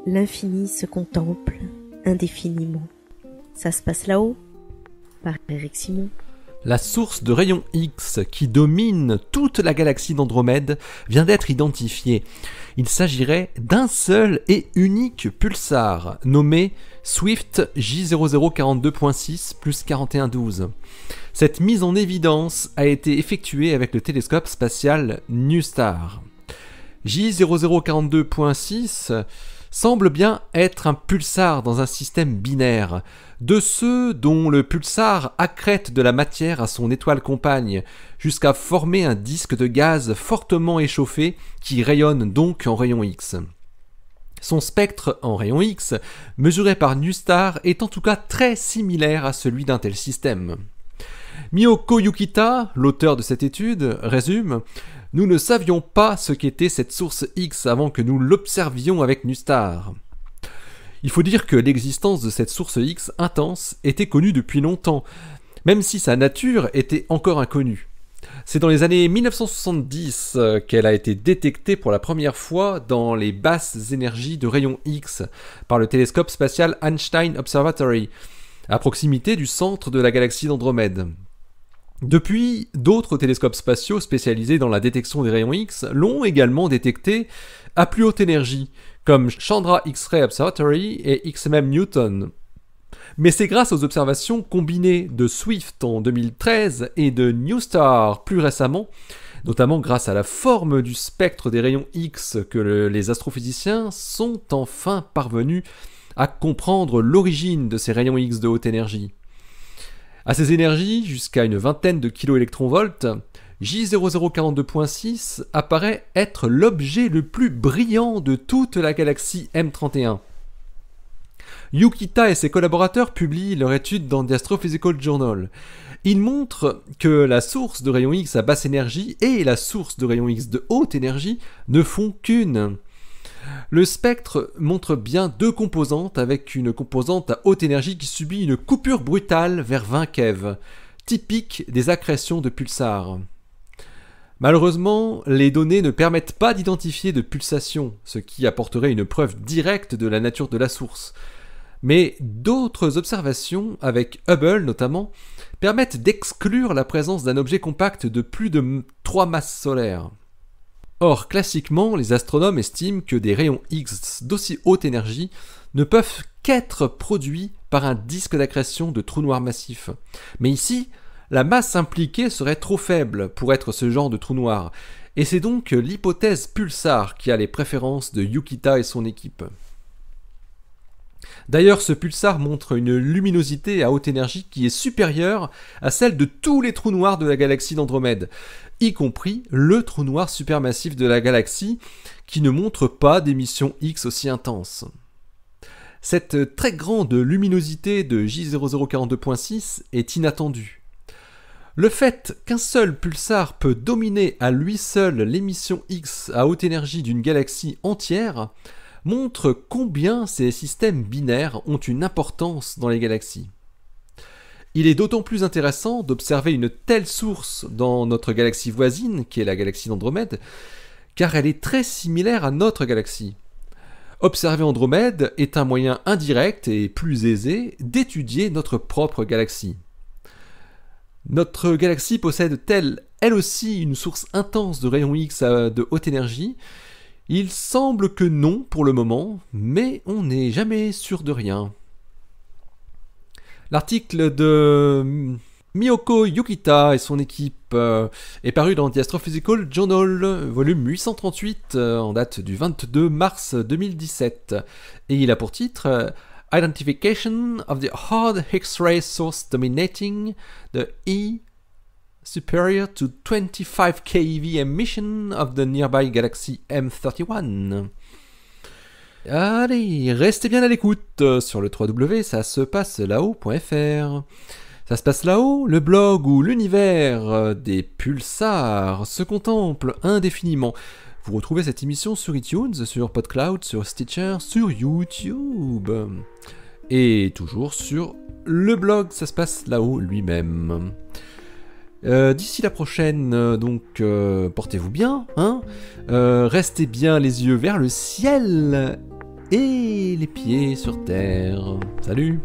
L'infini se contemple indéfiniment. Ça se passe là-haut, par Eric Simon. La source de rayons X qui domine toute la galaxie d'Andromède vient d'être identifiée. Il s'agirait d'un seul et unique pulsar, nommé Swift J0042.6 plus 4112. Cette mise en évidence a été effectuée avec le télescope spatial NuSTAR. J0042.6 semble bien être un pulsar dans un système binaire, de ceux dont le pulsar accrète de la matière à son étoile compagne, jusqu'à former un disque de gaz fortement échauffé qui rayonne donc en rayons X. Son spectre en rayons X, mesuré par NuSTAR, est en tout cas très similaire à celui d'un tel système. Miyoko Yukita, l'auteur de cette étude, résume « Nous ne savions pas ce qu'était cette source X avant que nous l'observions avec NuSTAR. » Il faut dire que l'existence de cette source X intense était connue depuis longtemps, même si sa nature était encore inconnue. C'est dans les années 1970 qu'elle a été détectée pour la première fois dans les basses énergies de rayons X par le télescope spatial Einstein Observatory, à proximité du centre de la galaxie d'Andromède. Depuis, d'autres télescopes spatiaux spécialisés dans la détection des rayons X l'ont également détecté à plus haute énergie, comme Chandra X-ray Observatory et XMM Newton. Mais c'est grâce aux observations combinées de Swift en 2013 et de NuSTAR plus récemment, notamment grâce à la forme du spectre des rayons X, que les astrophysiciens sont enfin parvenus à comprendre l'origine de ces rayons X de haute énergie. À ces énergies, jusqu'à une vingtaine de kiloélectronvolts, J0042.6 apparaît être l'objet le plus brillant de toute la galaxie M31. Yukita et ses collaborateurs publient leur étude dans The Astrophysical Journal. Ils montrent que la source de rayons X à basse énergie et la source de rayons X de haute énergie ne font qu'une. Le spectre montre bien deux composantes, avec une composante à haute énergie qui subit une coupure brutale vers 20 keV, typique des accrétions de pulsars. Malheureusement, les données ne permettent pas d'identifier de pulsation, ce qui apporterait une preuve directe de la nature de la source. Mais d'autres observations, avec Hubble notamment, permettent d'exclure la présence d'un objet compact de plus de 3 masses solaires. Or, classiquement, les astronomes estiment que des rayons X d'aussi haute énergie ne peuvent qu'être produits par un disque d'accrétion de trou noir massif. Mais ici, la masse impliquée serait trop faible pour être ce genre de trou noir, et c'est donc l'hypothèse pulsar qui a les préférences de Yukita et son équipe. D'ailleurs, ce pulsar montre une luminosité à haute énergie qui est supérieure à celle de tous les trous noirs de la galaxie d'Andromède, y compris le trou noir supermassif de la galaxie, qui ne montre pas d'émissions X aussi intenses. Cette très grande luminosité de J0042.6 est inattendue. Le fait qu'un seul pulsar peut dominer à lui seul l'émission X à haute énergie d'une galaxie entière montre combien ces systèmes binaires ont une importance dans les galaxies. Il est d'autant plus intéressant d'observer une telle source dans notre galaxie voisine, qui est la galaxie d'Andromède, car elle est très similaire à notre galaxie. Observer Andromède est un moyen indirect et plus aisé d'étudier notre propre galaxie. Notre galaxie possède-t-elle, elle aussi, une source intense de rayons X de haute énergie ? Il semble que non pour le moment, mais on n'est jamais sûr de rien. L'article de Miyoko Yukita et son équipe est paru dans The Astrophysical Journal, volume 838, en date du 22 mars 2017. Et il a pour titre « Identification of the hard X-ray source dominating the E superior to 25 keV emission of the nearby galaxy M31 ». Allez, restez bien à l'écoute sur le www.ça-se-passe-là-haut.fr. Ça se passe là-haut, le blog où l'univers des pulsars se contemple indéfiniment. Vous retrouvez cette émission sur iTunes, sur PodCloud, sur Stitcher, sur YouTube. Et toujours sur le blog Ça se passe là-haut lui-même. D'ici la prochaine, donc, portez-vous bien, hein, restez bien les yeux vers le ciel et les pieds sur terre. Salut!